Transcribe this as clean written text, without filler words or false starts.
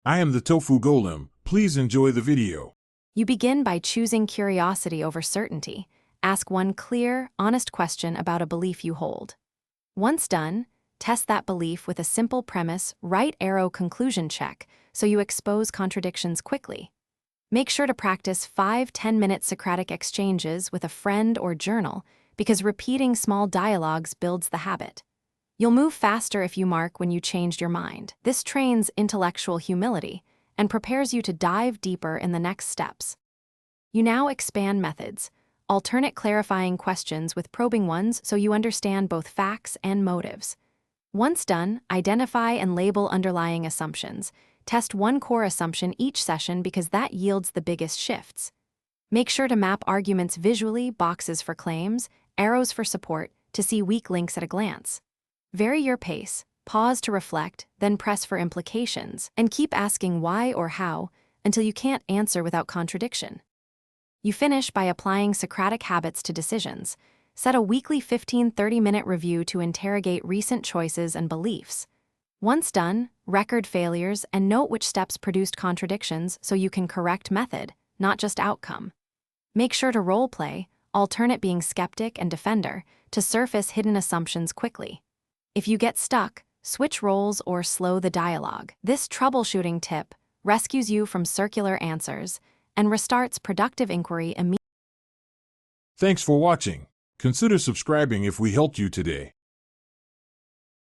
I am the Tofu Golem. Please enjoy the video. You begin by choosing curiosity over certainty. Ask one clear, honest question about a belief you hold. Once done, test that belief with a simple premise, right arrow conclusion check, so you expose contradictions quickly. Make sure to practice 5-10-minute Socratic exchanges with a friend or journal, because repeating small dialogues builds the habit. You'll move faster if you mark when you changed your mind. This trains intellectual humility and prepares you to dive deeper in the next steps. You now expand methods, alternate clarifying questions with probing ones so you understand both facts and motives. Once done, identify and label underlying assumptions. Test one core assumption each session because that yields the biggest shifts. Make sure to map arguments visually, boxes for claims, arrows for support, to see weak links at a glance. Vary your pace, pause to reflect, then press for implications, and keep asking why or how until you can't answer without contradiction. You finish by applying Socratic habits to decisions. Set a weekly 15-30-minute review to interrogate recent choices and beliefs. Once done, record failures and note which steps produced contradictions so you can correct method, not just outcome. Make sure to role-play, alternate being skeptic and defender, to surface hidden assumptions quickly. If you get stuck, switch roles or slow the dialogue. This troubleshooting tip rescues you from circular answers and restarts productive inquiry immediately. Thanks for watching. Consider subscribing if we helped you today.